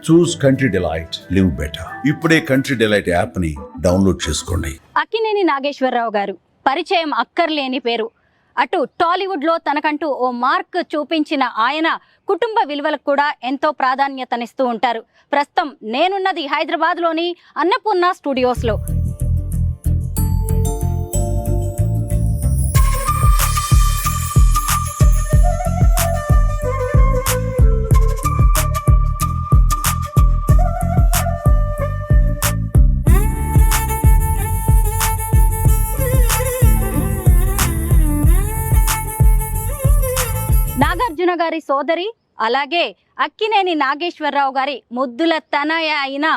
చూస్ country delight, live better. ఇప్పుడే country delight app ని download చేసుకోండి. అక్కినేని నాగేశ్వరరావు గారు పరిచయం అక్కర్లేని పేరు. అటు టాలీవుడ్ లో తనకంటూ ఓ మార్క్ చూపించిన ఆయన కుటుంబ విలువలకు కూడా ఎంతో ప్రాధాన్యతనిస్తూ ఉంటారు. ప్రస్తుతం నేనున్నది హైదరాబాద్ లోని అన్నపూర్ణ స్టూడియోస్ లో. నాగార్జున గారి సోదరి, అలాగే అక్కినేని నాగేశ్వరరావు గారి ముద్దుల తనయ అయిన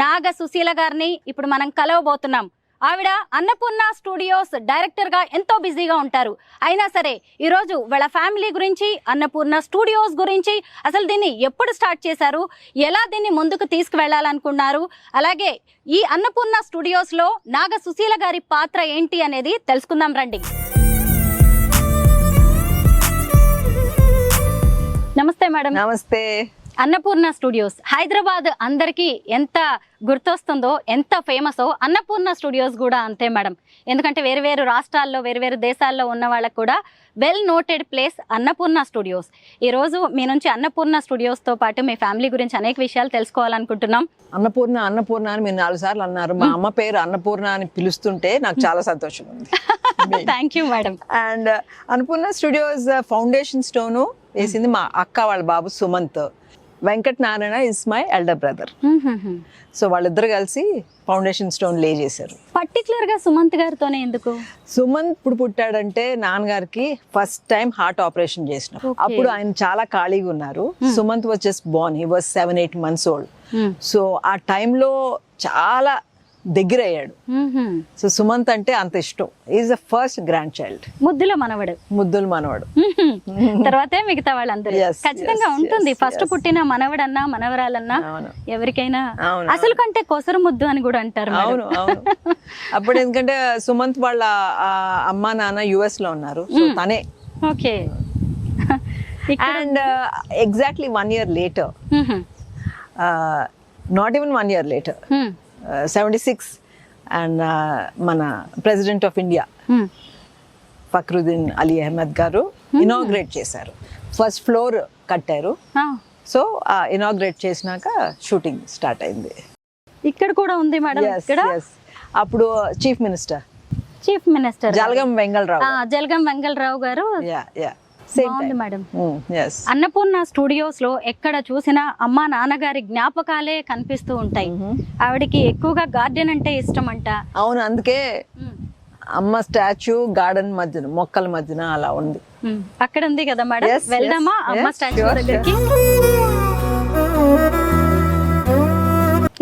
నాగ సుశీల గారిని ఇప్పుడు మనం కలవబోతున్నాం. ఆవిడ అన్నపూర్ణ స్టూడియోస్ డైరెక్టర్ గా ఎంతో బిజీగా ఉంటారు. అయినా సరే ఈరోజు వాళ్ళ ఫ్యామిలీ గురించి, అన్నపూర్ణ స్టూడియోస్ గురించి, అసలు దీన్ని ఎప్పుడు స్టార్ట్ చేశారు, ఎలా దీన్ని ముందుకు తీసుకువెళ్లాలనుకున్నారు, అలాగే ఈ అన్నపూర్ణ స్టూడియోస్ లో నాగ సుశీల గారి పాత్ర ఏంటి అనేది తెలుసుకుందాం రండి. నమస్తే మేడం. నమస్తే. అన్నపూర్ణ స్టూడియోస్ హైదరాబాద్ అందరికీ ఎంత గుర్తొస్తుందో, ఎంత ఫేమసో అన్నపూర్ణ స్టూడియోస్ కూడా అంతే మేడం. ఎందుకంటే వేరు వేరు రాష్ట్రాల్లో, వేరు వేరు దేశాల్లో ఉన్న వాళ్ళకు కూడా well noted place Annapurna studios. ఈరోజు మీ నుంచి అన్నపూర్ణ స్టూడియోస్తో పాటు మీ ఫ్యామిలీ గురించి అనేక విషయాలు తెలుసుకోవాలనుకుంటున్నాం. అన్నపూర్ణ అన్నపూర్ణ అని మీరు 4 సార్లు అన్నారు. మా అమ్మ పేరు అన్నపూర్ణ అని పిలుస్తుంటే నాకు చాలా సంతోషం ఉంది. Thank you madam. And Annapurna studios foundation stone వేసింది మా అక్క వాళ్ళ బాబు Sumanth. Venkat Narayana is my elder brother. So వాళ్ళిద్దరు కలిసి ఫౌండేషన్ స్టోన్ లే చేశారు. పర్టికులర్ గా సుమంత్ గారితోనే ఎందుకు? సుమంత్ ఇప్పుడు పుట్టాడంటే నాన్నగారికి ఫస్ట్ టైం హార్ట్ ఆపరేషన్ చేసినాం. అప్పుడు ఆయన చాలా ఖాళీగా ఉన్నారు. Sumanth was just Born, he was 7-8 months old. So ఆ టైంలో చాలా దగ్గర అయ్యాడు. సో సుమంత్ అంటే అంత ఇష్టం. Is the first grand child. ముద్దుల మనవడు. ముద్దుల మనవడు. తర్వాతే మిగతా వాళ్ళందరూ. ఖచ్చితంగా ఉంటుంది. ఫస్ట్ పుట్టిన మనవడన్నా మనవరాలన్నా ఎవరికైనా అసలు కంటే కొసరు ముద్దు అని కూడా అంటారు. అవును అవును. అప్పుడు ఎందుకంటే సుమంత్ వాళ్ళ అమ్మా నాన్న US లో ఉన్నారు. సో తనే. Okay. And exactly 1 year later, not even 1 year later, 76 and మన president of India Fakhruddin Ali Ahmed garu inaugurate చేశారు. ఫస్ట్ ఫ్లోర్ కట్టారు. సో ఇనాగ్రేట్ చేసినాక షూటింగ్ స్టార్ట్ అయింది. ఇక్కడ కూడా ఉంది మేడం. ఇక్కడ అప్పుడు చీఫ్ మినిస్టర్ జలగం వెంగళరావు గారు. మేడం, అన్నపూర్ణ స్టూడియోస్ లో ఎక్కడ చూసినా అమ్మా నాన్నగారి జ్ఞాపకాలే కనిపిస్తూ ఉంటాయి. ఆవిడకి ఎక్కువగా గార్డెన్ అంటే ఇష్టం అంట. అవును, అందుకే అమ్మ స్టాచ్యూ గార్డెన్ మధ్యన, మొక్కల మధ్యన అలా ఉంది. అక్కడ ఉంది కదా మేడం, వెళ్దామా అమ్మ స్టాచ్యూ దగ్గరికి?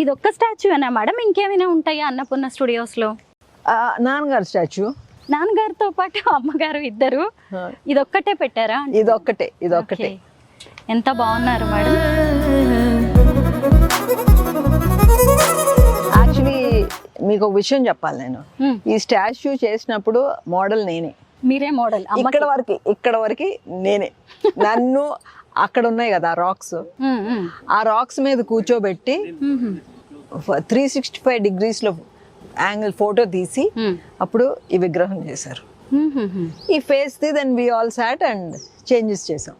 ఇది ఒక్క స్టాచ్యూ అనా మేడం, ఇంకేమైనా ఉంటాయా అన్నపూర్ణ స్టూడియోస్ లో? నాన్నగారు స్టాచ్యూ, నాన్నగారితో పాటు అమ్మగారు ఇద్దరు. ఇదొక్కటే పెట్టారా? ఇదొక్కటే. ఎంత బాగున్నారు మేడం. యాక్చువల్లీ మీకు ఒక విషయం చెప్పాలి. నేను ఈ స్టాచ్యూ చేసినప్పుడు మోడల్ నేనే. మీరే మోడల్? ఇక్కడ వరకు నేనే. నన్ను అక్కడ ఉన్నాయి కదా రాక్స్, ఆ రాక్స్ మీద కూర్చోబెట్టి 365 degrees లో యాంగిల్ ఫోటో తీసి అప్పుడు ఈ విగ్రహం చేశారు. ఈ face the then we all sat and changes చేసాం.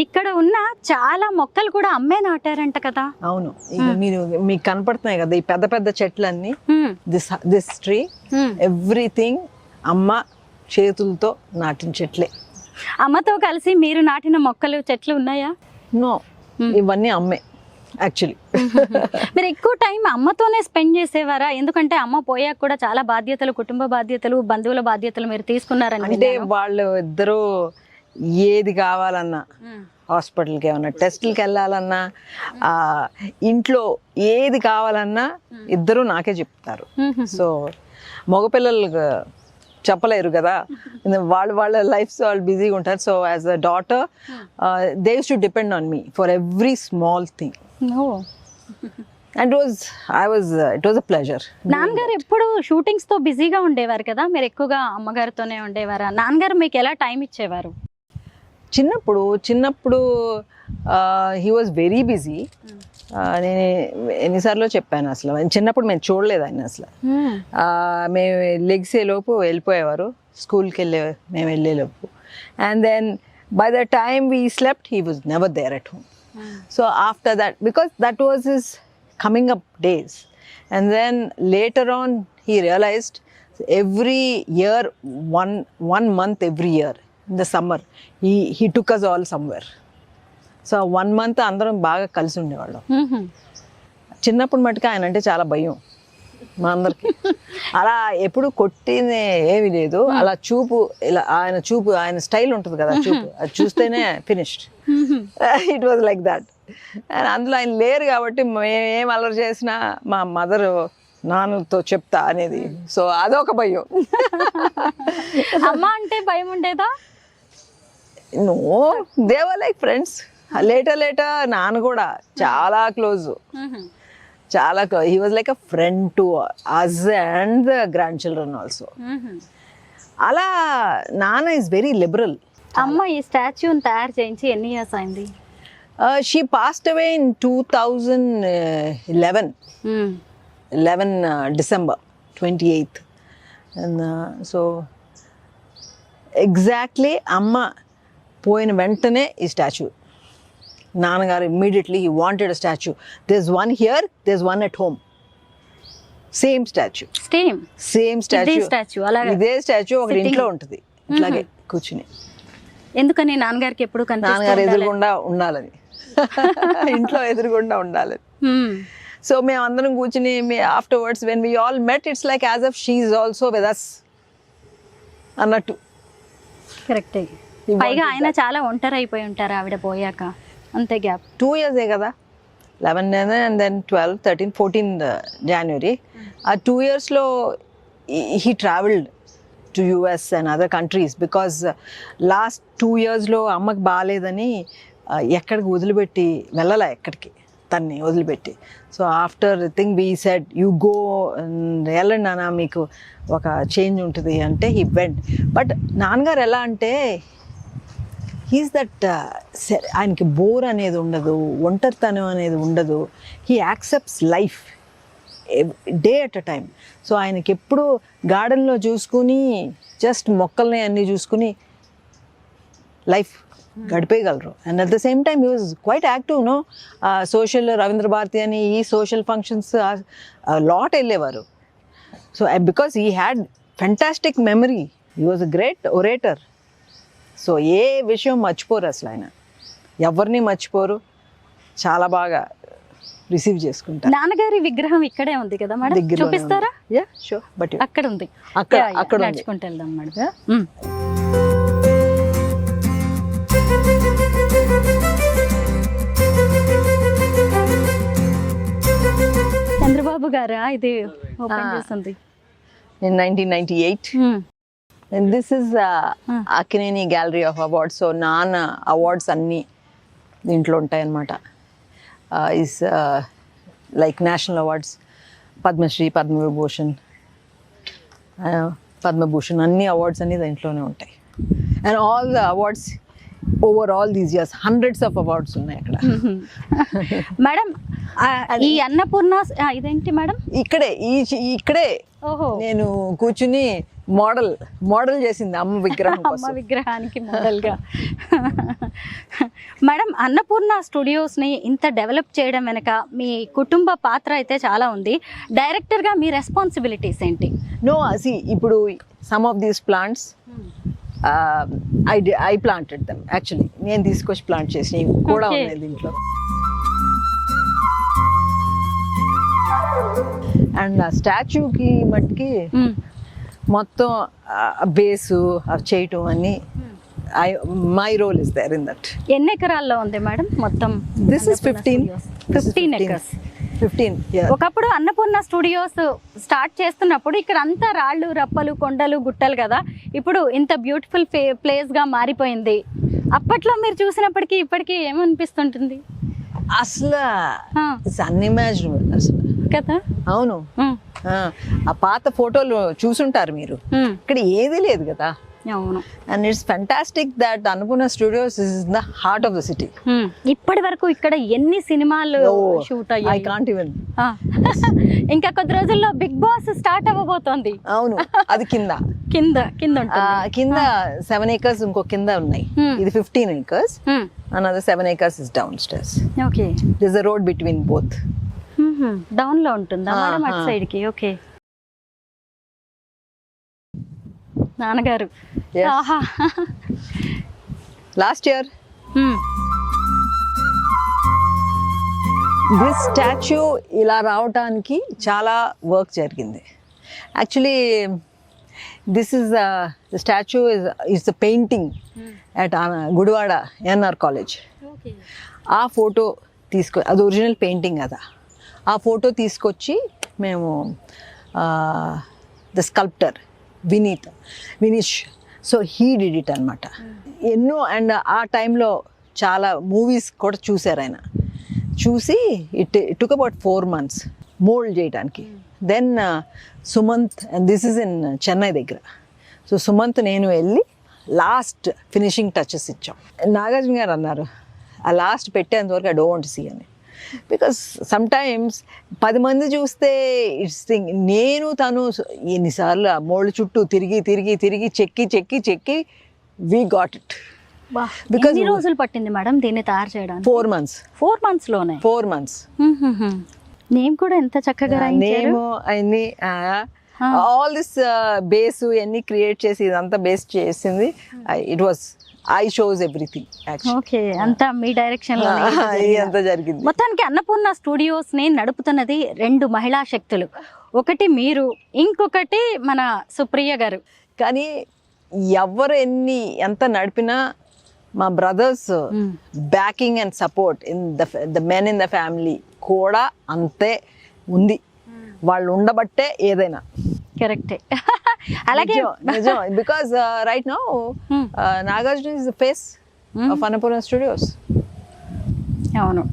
ఇక్కడ ఉన్న చాలా మొక్కలు కూడా అమ్మే నాటారంట కదా? అవును, మీకు కనపడుతున్నాయి కదా ఈ పెద్ద పెద్ద చెట్లన్నీ. దిస్ ట్రీ ఎవ్రీథింగ్ అమ్మ చేతులతో నాటిన చెట్లే. అమ్మతో కలిసి మీరు నాటిన మొక్కలు, చెట్లు ఉన్నాయా? నో, ఇవన్నీ అమ్మే. యాక్చువల్లీ మీరు ఎక్కువ టైం అమ్మతోనే స్పెండ్ చేసేవారా? ఎందుకంటే అమ్మ పోయాక కూడా చాలా బాధ్యతలు, కుటుంబ బాధ్యతలు, బంధువుల బాధ్యతలు మీరు తీసుకున్నారని. అంటే వాళ్ళు ఇద్దరు ఏది కావాలన్నా, హాస్పిటల్కి ఏమన్నా టెస్టులకి వెళ్ళాలన్నా, ఇంట్లో ఏది కావాలన్నా ఇద్దరు నాకే చెప్తారు. సో మగపిల్లలు చెప్పలేరు కదా, వాళ్ళ లైఫ్ వాళ్ళు బిజీగా ఉంటారు. So as a daughter they use to depend on me for every small thing. And it was a pleasure. నాన్నగారు ఎప్పుడు షూటింగ్స్ తో బిజీగా ఉండేవారు కదా, మీరు ఎక్కువగా అమ్మగారితోనే ఉండేవారా? నాన్నగారు మీకు ఎలా టైం ఇచ్చేవారు? చిన్నప్పుడు హీ వాజ్ వెరీ బిజీ. నేను ఎన్నిసార్లు చెప్పాను, అసలు చిన్నప్పుడు మేము చూడలేదు ఆయన అసలు. మేము లెగ్సే లోపు వెళ్ళిపోయేవారు, స్కూల్కి మేము వెళ్ళేలోపు. And then by the time we slept he was never there at home. So after that, because that was his coming up days. And then later on he realized every year, one month every year in the summer, he took us all somewhere. So 1 month అందరం బాగా కలిసి ఉండేవాళ్ళం. చిన్నప్పుడు మటుకు ఆయన అంటే చాలా భయం మా అందరికి. అలా ఎప్పుడు కొట్టింది ఏమీ లేదు, అలా చూపు, ఇలా ఆయన స్టైల్ ఉంటుంది కదా చూపు, అది చూస్తేనే finished. It was like that. And అందులో ఆయన లేరు కాబట్టి మేము ఏం అల్లరి చేసినా మా మదర్ నాన్నతో చెప్తా అనేది. సో అదొక భయం. అమ్మ అంటే భయం ఉండేదా? No, they were like friends. Later నాన్న కూడా చాలా క్లోజ్, చాలా close. He was like a friend to us and the grandchildren also. అలా నాన్న ఈజ్ వెరీ లిబరల్. అమ్మ ఈ స్టాచ్యూని తయారు చేయించి ఎన్ని ఇయర్స్ అయింది? She passed away in 2011 December 28th. And so exactly అమ్మ పోయిన వెంటనే ఈ స్టాచ్యూ, నాన్నగారు immediately he wanted a statue. There's one here, there's one at home. Same statue. Same statue. ఇదే స్టాచ్యూ ఒకటి ఇంట్లో ఉంటుంది ఇట్లాగే కూర్చుని. ఎందుకని నాన్నగారికి ఎప్పుడు నాన్నగారు ఎదురుగుండా ఉండాలని, ఇంట్లో ఎదురుగుండా ఉండాలని. సో మేము అందరం కూర్చుని afterwards when we all met, it's like as if she is also with us అన్నట్టు. కరెక్టే. పైగా ఆయన చాలా ఒంటరి అయిపోయి ఉంటారు ఆవిడ పోయాక, అంతే గ్యాప్ 2 years కదా, 11 and then 12, 13, 14 January. ఆ 2 yearsలో he traveled to US and other countries because last 2 yearsలో అమ్మకి బాగాలేదని ఎక్కడికి వదిలిపెట్టి వెళ్ళాల, ఎక్కడికి తన్ని వదిలిపెట్టి. So after thing we said you go, వెళ్ళండి నాన్న మీకు ఒక చేంజ్ ఉంటుంది అంటే హీ వెంట్. బట్ నాన్నగారు ఎలా అంటే హీస్ దట్, ఆయనకి బోర్ అనేది ఉండదు, ఒంటరితనం అనేది ఉండదు. He accepts life day at a time. So ఆయనకి ఎప్పుడు గార్డెన్లో చూసుకుని జస్ట్ మొక్కల్ని అన్నీ చూసుకుని లైఫ్ గడిపేయగలరు. And at the same time he was quite active. No, social Ravindra Bharati అని ఈ సోషల్ ఫంక్షన్స్ లాట్ వెళ్ళేవారు. So because he had fantastic memory, he was a great orator. So ఏ విషయం మర్చిపోరు అసలు, ఆయన ఎవరిని మర్చిపోరు, చాలా బాగా రిసీవ్ చేసుకుంటారు. నాన్నగారి విగ్రహం ఇక్కడే ఉంది కదా మేడం, చూపిస్తారా? Yeah sure. బట్ అక్కడ ఉంది, అక్కడ నడుచుకుంటూ వెళ్దాం మేడం. చంద్రబాబు గారా ఇది ఓపెన్ చేసింది in 1998. And this is Akkineni gallery of awards. So నాన్న అవార్డ్స్ అన్నీ దీంట్లో ఉంటాయి అన్నమాట. Is like national awards, Padma Shri, Padma Bhushan అన్ని అవార్డ్స్ అన్నీ దీంట్లోనే ఉంటాయి. And all the awards over all these years, hundreds of awards ఉన్నాయి అక్కడ. మేడం ఈ అన్నపూర్ణ ఇదేంటి మేడం? ఇక్కడే నేను కూర్చుని మోడల్ చేసింది అమ్మ విగ్రహం, అమ్మ విగ్రహానికి మోడల్గా. మేడం అన్నపూర్ణ స్టూడియోస్ని ఇంత డెవలప్ చేయడం వెనక మీ కుటుంబ పాత్ర అయితే చాలా ఉంది. డైరెక్టర్గా మీ రెస్పాన్సిబిలిటీస్ ఏంటి? నో, ఇప్పుడు some of these plants I planted them actually. నేను తీసుకొచ్చి ప్లాంట్ చేసి కూడా ఉన్నాయి దీంట్లో. అండ్ ఆ స్టాచ్యూకి మట్టికి మొత్తం బేసు చేయటం అన్ని my role is there in that. ఎన్ని ఎకరాల్లో ఉంది మేడం మొత్తం? This is 15 acres. 15. ఒకప్పుడు అన్నపూర్ణ స్టూడియోస్ స్టార్ట్ చేస్తున్నప్పుడు ఇక్కడ అంతా రాళ్ళు, రప్పలు, కొండలు, గుట్టలు కదా. ఇప్పుడు ఇంత బ్యూటిఫుల్ ప్లేస్ గా మారిపోయింది. అప్పట్లో మీరు చూసినప్పటికీ ఇప్పటికీ ఏమనిపిస్తుంటుంది? అసలు అన్ఇమాజినబుల్ అసలు కదా. అవును, ఆ పాత ఫోటోలు చూసుంటారు మీరు. ఇక్కడ ఏది లేదు కదా, అవును. And it's fantastic that Annapurna studios is in the heart of the city. ఇప్పటి వరకు ఇక్కడ ఎన్ని సినిమాలు షూట్ ఐ అయ్యాయి? Can't even. ఇంకా కొద్ది రోజుల్లో బిగ్ బాస్ స్టార్ట్ అవ్వబోతోంది. అవును, అది కింద కింద కింద ఉంటుంది. కింద 7 acres ఇంకో కింద ఉన్నాయి. ఇది 15 acres. Another 7 acres is downstairs. Okay. There's a road between both. Down లో ఉంటుందా మేడం అటు సైడ్ కి? ఓకే. నాన్నగారు. Yes. ఆహా. Last year దిస్ స్టాచ్యూ ఇలా రావటానికి చాలా వర్క్ జరిగింది. Actually this is the statue is the painting at Gudivada NR college. ఆ ఫోటో అది ఒరిజినల్ పెయింటింగ్ కదా. ఆ ఫోటో తీసుకొచ్చి మేము the sculptor Vineesh, so he did it అనమాట. ఎన్నో అండ్ ఆ టైంలో చాలా మూవీస్ కూడా చూశారు ఆయన. చూసి it took about 4 months mould చేయడానికి. Then Sumanth, and this is in Chennai దగ్గర. సో సుమంత్ నేను వెళ్ళి లాస్ట్ ఫినిషింగ్ టచెస్ ఇచ్చాం. నాగార్జున గారు అన్నారు ఆ లాస్ట్ పెట్టేంతవరకు ఐ డోంట్ సీ అని. బికాస్ సమ్టైమ్స్ 10 మంది చూస్తే ఇట్స్ థింగ్. నేను తను ఎన్నిసార్లు ఆ మోల్డ్ చుట్టూ తిరిగి చెక్కి వీ గాట్ ఇట్. బికాజ్ ఎన్ని రోజులు పట్టింది మేడం దీన్ని తయారు చేయడానికి? 4 months. 4 months లోనే? 4 months. నేమ్ కూడా ఎంత చక్కగా రాయించారు. నేమ్ అన్ని ఆల్ దిస్ బేస్ అన్ని క్రియేట్ చేసి ఇదంతా బేస్ చేసింది. It was I shows everything. Okay, అంతా మీ డైరెక్షన్ లో అంతా జరిగింది. మొత్తానికి అన్నపూర్ణ స్టూడియోస్ ని నడుపుతున్నది 2 మహిళా శక్తులు. ఒకటి మీరు, ఇంకొకటి మన సుప్రియ గారు. కానీ ఎవరు ఎంత నడిపినా మా brothers backing and support in the men in the family కూడా అంతే ఉంది. వాళ్ళు ఉండబట్టే ఏదైనా. కరెక్టే. అలాగే నిజం. Because right now Nagarjuna is the face of Annapurna studios. అవును.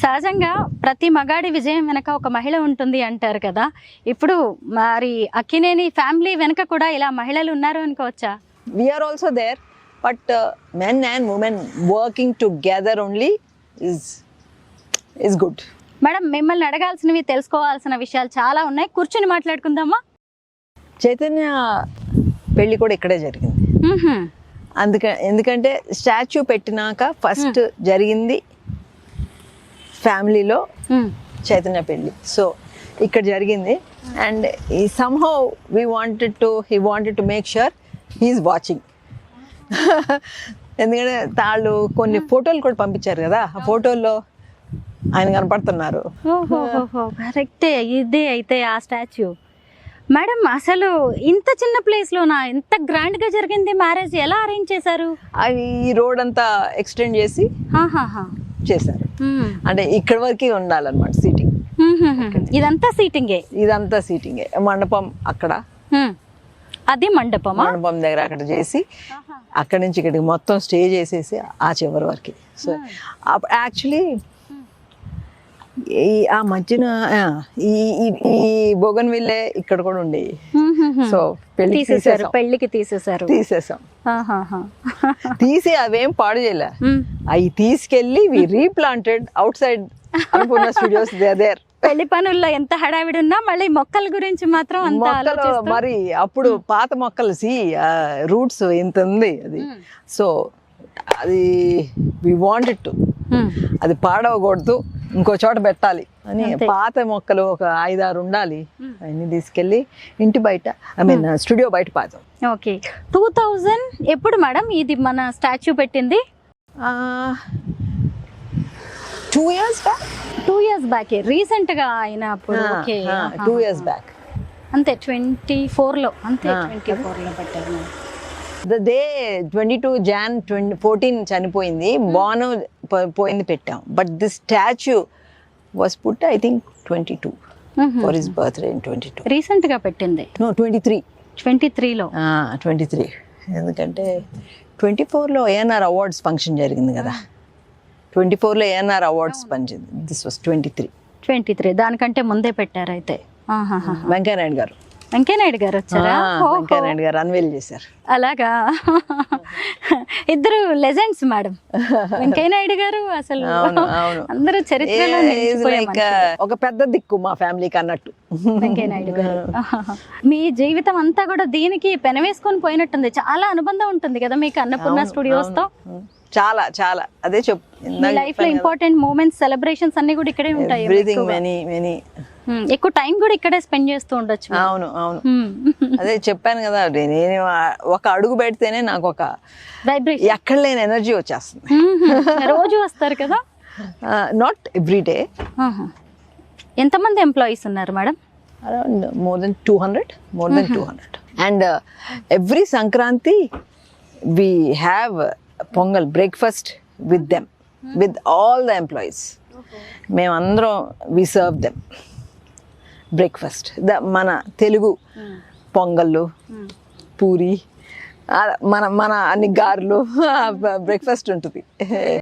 సహజంగా ప్రతి మగాడి విజయం వెనక ఒక మహిళ ఉంటుంది అంటారు కదా. ఇప్పుడు మరి అక్కినేని ఫ్యామిలీ వెనక కూడా ఇలా మహిళలు ఉన్నారు అనుకోవచ్చా? We are also there, but men and women working together only is good. Madam, మిమ్మల్ని అడగాల్సినవి, తెలుసుకోవాల్సిన విషయాలు చాలా ఉన్నాయి. కూర్చొని మాట్లాడుకుందామా? చైతన్య పెళ్ళి కూడా ఇక్కడే జరిగింది. ఎందుకంటే స్టాచ్యూ పెట్టినాక ఫస్ట్ జరిగింది ఫ్యామిలీలో చైతన్య పెళ్ళి. సో ఇక్కడ జరిగింది. And somehow he wanted to make sure he is watching. ఎందుకంటే వాళ్ళు కొన్ని ఫోటోలు కూడా పంపించారు కదా. ఆ ఫోటోల్లో ఆయన కనపడుతున్నారు. కరెక్టే. ఇదే అయితే ఆ స్టాచ్యూ. మేడం, అసలు ఇంత చిన్న ప్లేస్లోనా ఇంత గ్రాండ్గా జరిగింది మ్యారేజ్? ఎలా అరేంజ్ చేశారు? అవి ఈ రోడ్ అంతా ఎక్స్టెండ్ చేసి చేశారు. అంటే ఇక్కడ వరకు ఉండాలన్నమాట సీటింగ్. ఇదంతా సీటింగే. మండపం అక్కడ, అది మండపం దగ్గర అక్కడ చేసి అక్కడి నుంచి ఇక్కడికి మొత్తం స్టే చేసేసి ఆ చివరి వరకు. సో యాక్చువల్లీ ఆ మధ్యన ఈ బోగన్విల్లే ఇక్కడ కూడా ఉండేవి. సో పెళ్లికి తీసేసాం. తీసి అవేం పాడు చేయలే. అవి తీసుకెళ్లి we replanted outside Annapurna studios. There పెళ్లి పనుల్లో ఎంత హడావిడి ఉన్నా మళ్ళీ మొక్కల గురించి మాత్రం మొక్కలు మరి అప్పుడు పాత మొక్కలు రూట్స్ ఇంత ఉంది అది. సో అది వి వాంటెడ్ టు, అది పాడవకూడదు, ఇంకో చోట పెట్టాలి అని పాత మొక్కలు ఒక 5-6 ఉండాలి. అవన్నీ తీసుకెళ్ళి ఇంటి బయట, ఐ మీన్ స్టూడియో బయట పాతాం. ఓకే. 2000 ఎప్పుడు మేడం ఇది మన స్టాచ్యూ పెట్టింది? 2 years back. 2 years back. Recent గా అయినప్పుడు. Okay, 2 years back. అంతే 24లో. అంతే 24లో పెట్టారు. ద డే 22 Jan 2014 చనిపోయింది. బాను పోయింది పెట్టాం. But this statue was put I think 22 for his birthday in 22. Recent గా పెట్టింది. నో 23లో. 23. ఎందుకంటే 24లో ఏఎన్ఆర్ అవార్డ్స్ ఫంక్షన్ జరిగింది కదా. 24లో ఏఎన్ఆర్ అవార్డ్స్ పంచింది. This was 23. దానికంటే ముందే పెట్టారు అయితే. వెంకయ్యనాయుడు గారు. వెంకయ్యనాయుడు గారు వచ్చారా? ఓహో. వెంకయ్యనాయుడు గారు అన్వేల్ చేశారు. అలాగా ఇద్దరు లెజెండ్స్ మేడం. వెంకయ్యనాయుడు గారు అసలు అవును అవును అందరూ చరిత్రలో నిలిచిపోయే Like, ఒక పెద్ద దిక్కు మా ఫ్యామిలీకి అన్నట్టు. వెంకయ్యనాయుడు గారు. మీ జీవితం అంతా కూడా దీనికి పెనవేసుకొని పోయినట్టుంది. చాలా అనుబంధం ఉంటుంది కదా మీకు అన్నపూర్ణ స్టూడియోస్ తో. చాలా చాలా అదే మీ లైఫ్ లో ఇంపార్టెంట్ మూమెంట్స్, సెలబ్రేషన్స్ అన్ని కూడా ఇక్కడే ఉంటాయి. ఎవ్రీథింగ్ మెనీ ఎక్కువ టైం కూడా ఇక్కడే స్పెండ్ చేస్తూ ఉండొచ్చు. అవును అవును అదే చెప్పాను కదా, నేను ఒక అడుగు పెడితేనే నాకు ఒక వైబ్రేషన్ ఎక్కడ లేని ఎనర్జీ వచ్చేస్తుంది. రోజు వస్తారు కదా? Not every day. ఎంతమంది ఎంప్లాయీస్ ఉన్నారు madam? Around more than 200 and every Sankranti we have pongal breakfast with them, with all the employees. మేమందరం we serve them breakfast. మన తెలుగు పొంగళ్ళు, పూరి, మన అన్ని గారెలు బ్రేక్ఫాస్ట్ ఉంటుంది.